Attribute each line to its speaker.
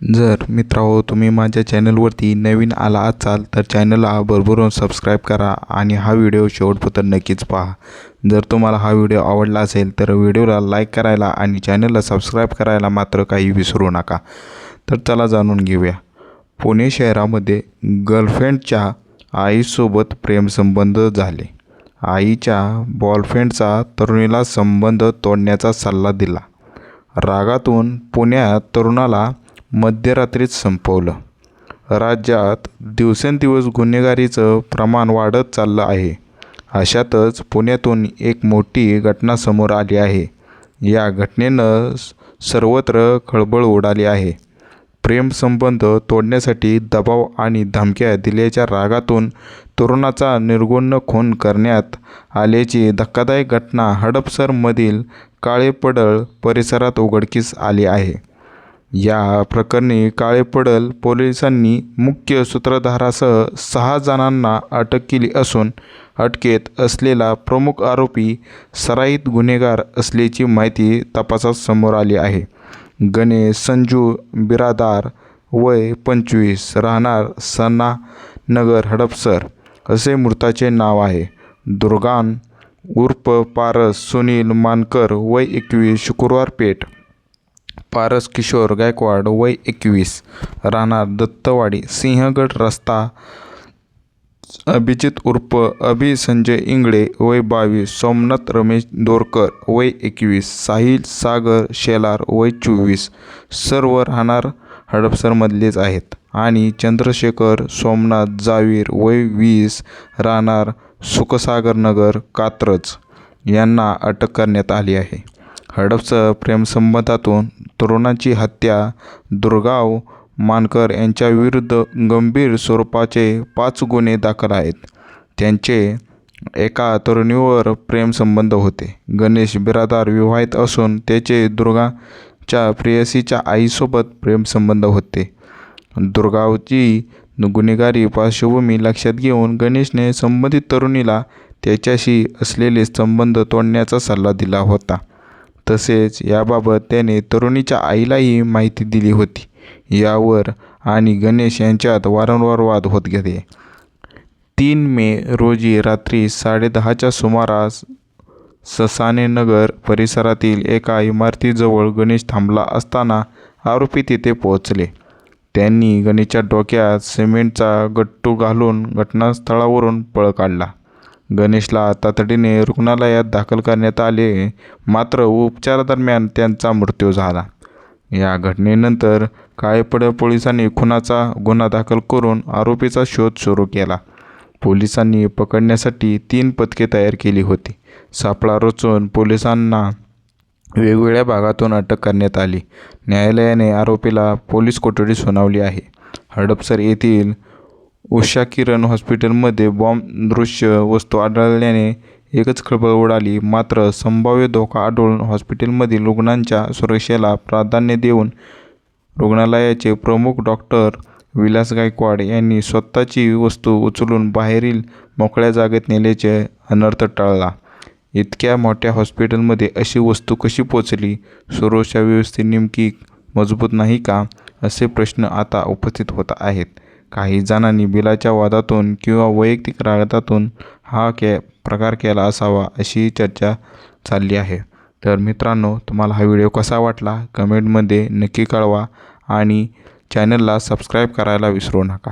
Speaker 1: जर मित्रांनो तुम्ही माझ्या चॅनलवरती नवीन आला असाल तर चॅनलला भरभरून सबस्क्राईब करा आणि हा व्हिडिओ शेवटपर्यंत नक्कीच पहा। जर तुम्हाला हा व्हिडिओ आवडला असेल तर व्हिडिओला लाईक करायला आणि चॅनलला सबस्क्राईब करायला मात्र काही विसरू नका। तर चला जाणून घेऊया। पुणे शहरामध्ये गर्लफ्रेंडच्या आईसोबत प्रेमसंबंध झाले। आईच्या बॉयफ्रेंडचा तरुणीला संबंध तोडण्याचा सल्ला दिला। रागातून पुण्यात तरुणाला मध्यरात्रीत संपवलं। राज्यात दिवसेंदिवस गुन्हेगारीचं प्रमाण वाढत चाललं आहे। अशातच पुण्यातून एक मोठी घटना समोर आली आहे। या घटनेनं सर्वत्र खळबळ उडाली आहे। प्रेमसंबंध तोडण्यासाठी दबाव आणि धमक्या दिल्याच्या रागातून तरुणाचा निर्घृण खून करण्यात आल्याची धक्कादायक घटना हडपसरमधील काळेपडळ परिसरात उघडकीस आली आहे। या प्रकरणी काळेपडळ पोलिसांनी मुख्य सूत्रधारासह 6 जणांना अटक केली असून अटकेत असलेला प्रमुख आरोपी सराईत गुन्हेगार असल्याची माहिती तपासात समोर आली आहे। गणेश संजू बिरादार वय 25 राहणार सनानगर हडपसर असे मृताचे नाव आहे। दुर्गान उर्फ पारस सुनील मानकर वय 21 शुक्रवार पेठ। पारस किशोर गायकवाड वय 21 राहणार दत्तवाडी सिंहगड रस्ता। अभिजित उर्फ अभि संजय इंगळे वय 22 सोमनाथ रमेश दोरकर वय 21 साहिल सागर शेलार वय 24 सर्व राहणार हडपसरमधलेच आहेत आणि चंद्रशेखर सोमनाथ जावीर वय 20 राहणार सुखसागरनगर कात्रज यांना अटक करण्यात आली आहे। हडपसर प्रेमसंबंधातून तरुणाची हत्या दुर्गाव मानकर यांच्या विरुद्ध गंभीर स्वरूपाचे 5 गुन्हे दाखल आहेत। त्यांचे एका तरुणीवर प्रेमसंबंध होते। गणेश बिरादार विवाहित असून त्याचे दुर्गाच्या प्रेयसीच्या आईसोबत प्रेमसंबंध होते। दुर्गावची गुन्हेगारी पार्श्वभूमी लक्षात घेऊन गणेशने संबंधित तरुणीला त्याच्याशी असलेले संबंध तोडण्याचा सल्ला दिला होता। तसेच याबाबत त्याने तरुणीच्या आईलाही माहिती दिली होती। यावर आणि गणेश यांच्यात वारंवार वाद होत गेले। 3 मे रोजी रात्री 10:30च्या सुमारास ससानेनगर परिसरातील एका इमारतीजवळ गणेश थांबला असताना आरोपी तिथे पोहोचले। त्यांनी गणेशच्या डोक्यात सिमेंटचा गट्टू घालून घटनास्थळावरून पळ काढला। गणेशला तातडीने रुग्णालयात दाखल करण्यात आले, मात्र उपचारादरम्यान त्यांचा मृत्यू झाला। या घटनेनंतर काळेपडळ पोलिसांनी खुनाचा गुन्हा दाखल करून आरोपीचा शोध सुरू केला। पोलिसांनी पकडण्यासाठी 3 पथके तयार केली होती। सापळा रचून पोलिसांना वेगवेगळ्या भागातून अटक करण्यात आली। न्यायालयाने आरोपीला पोलीस कोठडी सुनावली आहे। हडपसर येथील उषा किरण हॉस्पिटलमध्ये बॉम्बदृश्य वस्तू आढळल्याने एकच खळबळ उडाली। मात्र संभाव्य धोका आढळून हॉस्पिटलमधील रुग्णांच्या सुरक्षेला प्राधान्य देऊन रुग्णालयाचे प्रमुख डॉक्टर विलास गायकवाड यांनी स्वतःची वस्तू उचलून बाहेरील मोकळ्या जागेत नेल्याचे अनर्थ टाळला। इतक्या मोठ्या हॉस्पिटलमध्ये अशी वस्तू कशी पोचली? सुरक्षा व्यवस्था नेमकी मजबूत नाही का? असे प्रश्न आता उपस्थित होत आहेत। काही जणांनी बिलाच्या वादातून किंवा वैयक्तिक रागातून हा प्रकार केला असावा अशी चर्चा चालली आहे। तर मित्रांनो, तुम्हाला हा व्हिडिओ कसा वाटला कमेंटमध्ये नक्की कळवा आणि चॅनलला सबस्क्राईब करायला विसरू नका।